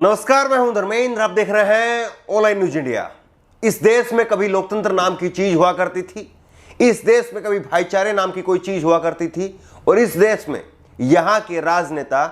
नमस्कार, मैं हूं धर्मेंद्र। आप देख रहे हैं ऑनलाइन न्यूज इंडिया। इस देश में कभी लोकतंत्र नाम की चीज हुआ करती थी, इस देश में कभी भाईचारे नाम की कोई चीज हुआ करती थी, और इस देश में यहां के राजनेता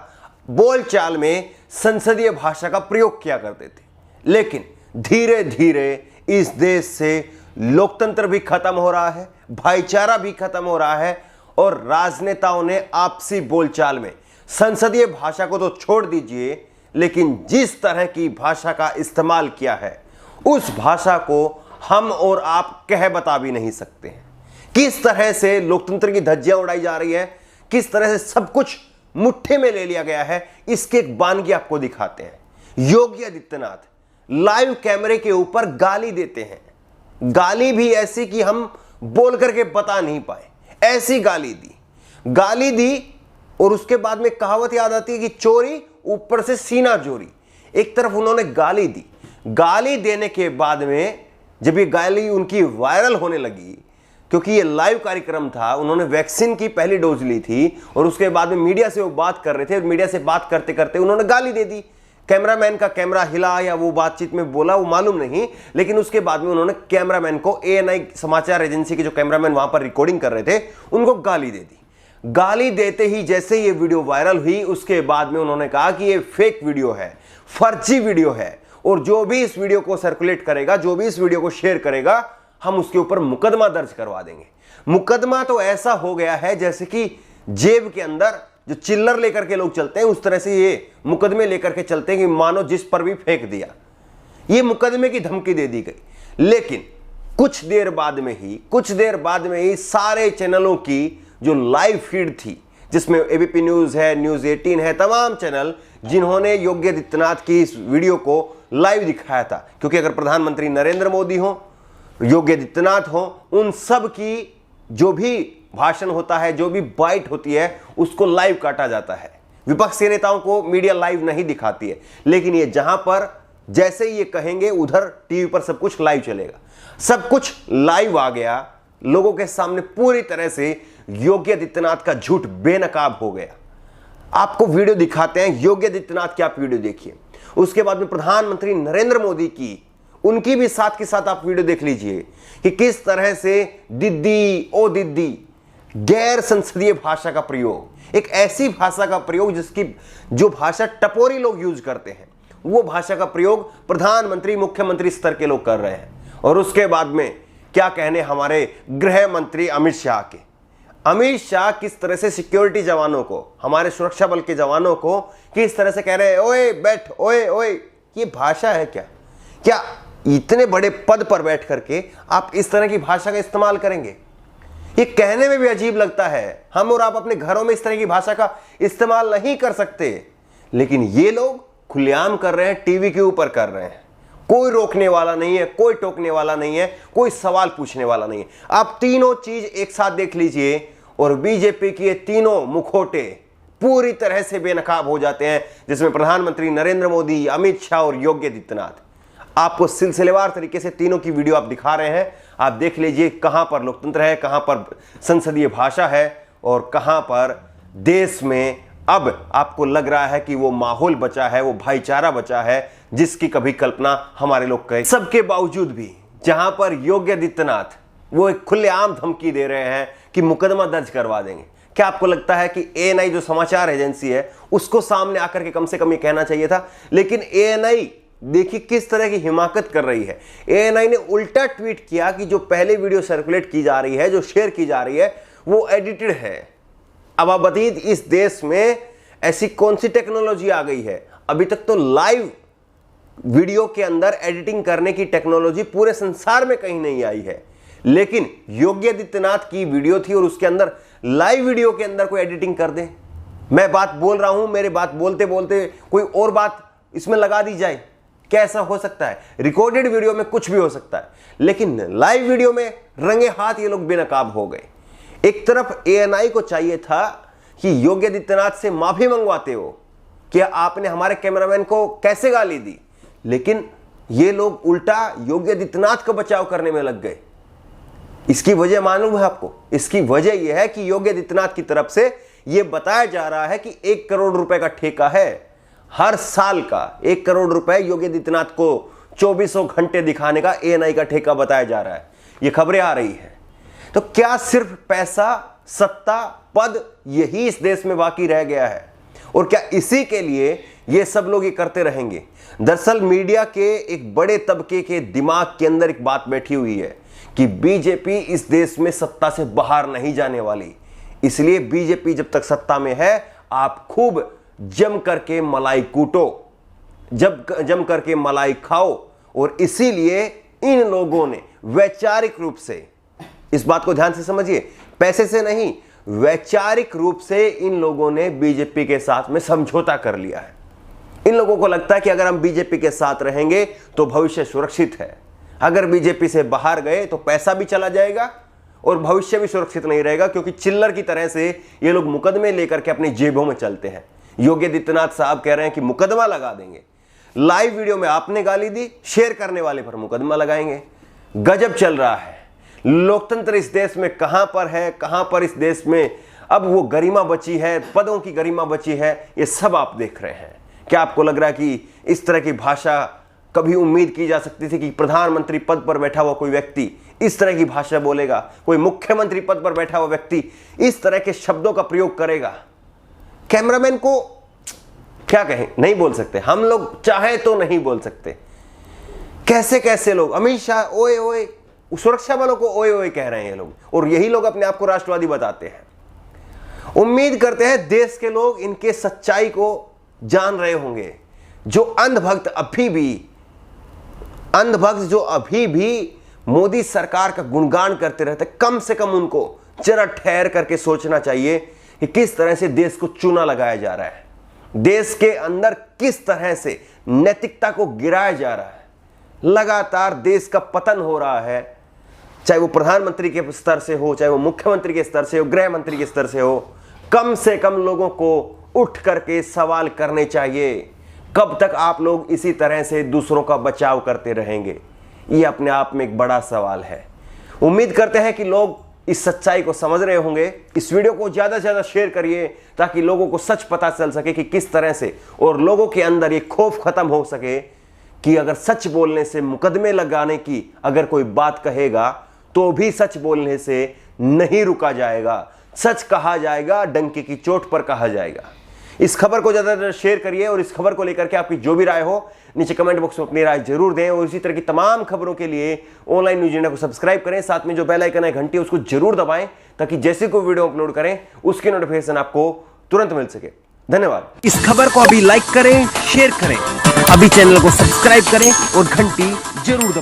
बोलचाल में संसदीय भाषा का प्रयोग किया करते थे। लेकिन धीरे धीरे इस देश से लोकतंत्र भी खत्म हो रहा है, भाईचारा भी खत्म हो रहा है, और राजनेताओं ने आपसी बोलचाल में संसदीय भाषा को तो छोड़ दीजिए, लेकिन जिस तरह की भाषा का इस्तेमाल किया है उस भाषा को हम और आप कह बता भी नहीं सकते हैं। किस तरह से लोकतंत्र की धज्जियां उड़ाई जा रही है, किस तरह से सब कुछ मुट्ठी में ले लिया गया है, इसके एक बानगी आपको दिखाते हैं। योगी आदित्यनाथ लाइव कैमरे के ऊपर गाली देते हैं, गाली भी ऐसी कि हम बोल करके बता नहीं पाए, ऐसी गाली दी और उसके बाद में कहावत याद आती है कि चोरी ऊपर से सीना चोरी। एक तरफ उन्होंने गाली दी, गाली देने के बाद में जब ये गाली उनकी वायरल होने लगी, क्योंकि ये लाइव कार्यक्रम था, उन्होंने वैक्सीन की पहली डोज ली थी और उसके बाद में मीडिया से वो बात कर रहे थे, और मीडिया से बात करते करते उन्होंने गाली दे दी। कैमरामैन का कैमरा हिला या वो बातचीत में बोला वो मालूम नहीं, लेकिन उसके बाद में उन्होंने कैमरामैन को, ANI समाचार एजेंसी के जो कैमरामैन वहां पर रिकॉर्डिंग कर रहे थे, उनको गाली दे दी। गाली देते ही जैसे ये वीडियो वायरल हुई, उसके बाद में उन्होंने कहा कि ये फेक वीडियो है, फर्जी वीडियो है, और जो भी इस वीडियो को सर्कुलेट करेगा, जो भी इस वीडियो को शेयर करेगा, हम उसके ऊपर मुकदमा दर्ज करवा देंगे। मुकदमा तो ऐसा हो गया है जैसे कि जेब के अंदर जो चिल्लर लेकर के लोग चलते हैं, उस तरह से ये मुकदमे लेकर के चलते हैं कि मानो जिस पर भी फेंक दिया, ये मुकदमे की धमकी दे दी गई। लेकिन कुछ देर बाद में ही सारे चैनलों की जो लाइव फीड थी, जिसमें ABP न्यूज है, न्यूज 18 है, तमाम चैनल जिन्होंने योगी आदित्यनाथ की इस वीडियो को लाइव दिखाया था, क्योंकि अगर प्रधानमंत्री नरेंद्र मोदी हो, योगी आदित्यनाथ हो, उन सब की जो भी भाषण होता है, जो भी बाइट होती है, उसको लाइव काटा जाता है। विपक्ष के नेताओं को मीडिया लाइव नहीं दिखाती है, लेकिन ये जहां पर जैसे ही ये कहेंगे उधर टीवी पर सब कुछ लाइव चलेगा। सब कुछ लाइव आ गया लोगों के सामने, पूरी तरह से योगी आदित्यनाथ का झूठ बेनकाब हो गया। आपको वीडियो दिखाते हैं योगी आदित्यनाथ की, आप वीडियो देखिए। उसके बाद में प्रधानमंत्री नरेंद्र मोदी की, उनकी भी साथ के साथ आप वीडियो देख लीजिए कि किस तरह से दीदी ओ दीदी, गैर संसदीय भाषा का प्रयोग, एक ऐसी भाषा का प्रयोग जिसकी जो भाषा टपोरी लोग यूज करते हैं, वो भाषा का प्रयोग प्रधानमंत्री मुख्यमंत्री स्तर के लोग कर रहे हैं। और उसके बाद में क्या कहने हमारे गृह मंत्री अमित शाह किस तरह से सिक्योरिटी जवानों को, हमारे सुरक्षा बल के जवानों को किस तरह से कह रहे हैं, ओए बैठ, ओए ओए। ये भाषा है क्या इतने बड़े पद पर बैठ करके आप इस तरह की भाषा का इस्तेमाल करेंगे? ये कहने में भी अजीब लगता है। हम और आप अपने घरों में इस तरह की भाषा का इस्तेमाल नहीं कर सकते, लेकिन ये लोग खुलेआम कर रहे हैं, टीवी के ऊपर कर रहे हैं। कोई रोकने वाला नहीं है, कोई टोकने वाला नहीं है, कोई सवाल पूछने वाला नहीं है। आप तीनों चीज एक साथ देख लीजिए और बीजेपी के तीनों मुखौटे पूरी तरह से बेनकाब हो जाते हैं, जिसमें प्रधानमंत्री नरेंद्र मोदी, अमित शाह और योगी आदित्यनाथ। आपको सिलसिलेवार तरीके से तीनों की वीडियो आप दिखा रहे हैं। आप देख लीजिए कहां पर लोकतंत्र है, कहां पर संसदीय भाषा है, और कहां पर देश में अब आपको लग रहा है कि वो माहौल बचा है, वो भाईचारा बचा है, जिसकी कभी कल्पना हमारे लोग करें। सबके बावजूद भी जहां पर योगी आदित्यनाथ वो एक खुलेआम धमकी दे रहे हैं कि मुकदमा दर्ज करवा देंगे, क्या आपको लगता है कि ANI जो समाचार एजेंसी है उसको सामने आकर के कम से कम ये कहना चाहिए था? लेकिन ANI देखिए किस तरह की हिमाकत कर रही है। ANI ने उल्टा ट्वीट किया कि जो पहले वीडियो सर्कुलेट की जा रही है, जो शेयर की जा रही है, वो एडिटेड है। अब आप बताइए इस देश में ऐसी कौन सी टेक्नोलॉजी आ गई है? अभी तक तो लाइव वीडियो के अंदर एडिटिंग करने की टेक्नोलॉजी पूरे संसार में कहीं नहीं आई है, लेकिन योगी आदित्यनाथ की वीडियो थी और उसके अंदर लाइव वीडियो के अंदर कोई एडिटिंग कर दे। मैं बात बोल रहा हूं, मेरे बात बोलते बोलते कोई और बात इसमें लगा दी जाए, क्या ऐसा हो सकता है? रिकॉर्डेड वीडियो में कुछ भी हो सकता है, लेकिन लाइव वीडियो में रंगे हाथ ये लोग बेनकाब हो गए। एक तरफ ANI को चाहिए था कि योगी आदित्यनाथ से माफी मंगवाते हो कि आपने हमारे कैमरामैन को कैसे गाली दी, लेकिन ये लोग उल्टा योगी आदित्यनाथ का बचाव करने में लग गए। इसकी वजह मालूम है आपको? इसकी वजह यह है कि योगी आदित्यनाथ की तरफ से यह बताया जा रहा है कि 1 करोड़ रुपए का ठेका है। हर साल का 1 करोड़ रुपए योगी आदित्यनाथ को 2400 घंटे दिखाने का एएनआई का ठेका बताया जा रहा है। ये खबरें आ रही है। तो क्या सिर्फ पैसा, सत्ता, पद यही इस देश में बाकी रह गया है? और क्या इसी के लिए ये सब लोग ये करते रहेंगे? दरअसल मीडिया के एक बड़े तबके के दिमाग के अंदर एक बात बैठी हुई है कि बीजेपी इस देश में सत्ता से बाहर नहीं जाने वाली, इसलिए बीजेपी जब तक सत्ता में है आप खूब जम करके मलाई कूटो, जम करके मलाई खाओ। और इसीलिए इन लोगों ने वैचारिक रूप से, इस बात को ध्यान से समझिए, पैसे से नहीं, वैचारिक रूप से इन लोगों ने बीजेपी के साथ में समझौता कर लिया है। इन लोगों को लगता है कि अगर हम बीजेपी के साथ रहेंगे तो भविष्य सुरक्षित है, अगर बीजेपी से बाहर गए तो पैसा भी चला जाएगा और भविष्य भी सुरक्षित नहीं रहेगा, क्योंकि चिल्लर की तरह से ये लोग मुकदमे लेकर के अपनी जेबों में चलते हैं। योगी आदित्यनाथ साहब कह रहे हैं कि मुकदमा लगा देंगे। लाइव वीडियो में आपने गाली दी, शेयर करने वाले पर मुकदमा लगाएंगे। गजब चल रहा है। लोकतंत्र इस देश में कहां पर है, कहां पर इस देश में अब वो गरिमा बची है, पदों की गरिमा बची है, ये सब आप देख रहे हैं। क्या आपको लग रहा है कि इस तरह की भाषा कभी उम्मीद की जा सकती थी कि प्रधानमंत्री पद पर बैठा हुआ कोई व्यक्ति इस तरह की भाषा बोलेगा, कोई मुख्यमंत्री पद पर बैठा हुआ व्यक्ति इस तरह के शब्दों का प्रयोग करेगा? कैमरामैन को क्या कहें, नहीं बोल सकते, हम लोग चाहे तो नहीं बोल सकते। कैसे कैसे लोग, अमित शाह ओए ओए, सुरक्षा बलों को ओए ओए कह रहे हैं ये लोग, और यही लोग अपने आप को राष्ट्रवादी बताते हैं। उम्मीद करते हैं देश के लोग इनके सच्चाई को जान रहे होंगे। जो अंधभक्त जो अभी भी मोदी सरकार का गुणगान करते रहते, कम से कम उनको जरा ठहर करके सोचना चाहिए कि किस तरह से देश को चूना लगाया जा रहा है, देश के अंदर किस तरह से नैतिकता को गिराया जा रहा है। लगातार देश का पतन हो रहा है, चाहे वो प्रधानमंत्री के स्तर से हो, चाहे वो मुख्यमंत्री के स्तर से हो, गृह मंत्री के स्तर से हो। कम से कम लोगों को उठ करके सवाल करने चाहिए। कब तक आप लोग इसी तरह से दूसरों का बचाव करते रहेंगे? ये अपने आप में एक बड़ा सवाल है। उम्मीद करते हैं कि लोग इस सच्चाई को समझ रहे होंगे। इस वीडियो को ज़्यादा से ज़्यादा शेयर करिए ताकि लोगों को सच पता चल सके कि किस तरह से, और लोगों के अंदर ये खौफ खत्म हो सके कि अगर सच बोलने से, मुकदमे लगाने की अगर कोई बात कहेगा तो भी सच बोलने से नहीं रुका जाएगा। सच कहा जाएगा, डंके की चोट पर कहा जाएगा। इस खबर को ज़्यादा से ज़्यादा शेयर करिए और इस खबर को लेकर के आपकी जो भी राय हो नीचे कमेंट बॉक्स में अपनी राय जरूर दें। और इसी तरह की तमाम खबरों के लिए ऑनलाइन न्यूज़ इंडिया को सब्सक्राइब करें, साथ में जो बेल आइकन है घंटी उसको जरूर दबाएं ताकि जैसे कोई वीडियो अपलोड करें उसकी नोटिफिकेशन आपको तुरंत मिल सके। धन्यवाद। इस खबर को अभी लाइक करें, शेयर करें, अभी चैनल को सब्सक्राइब करें और घंटी जरूर दबाएं।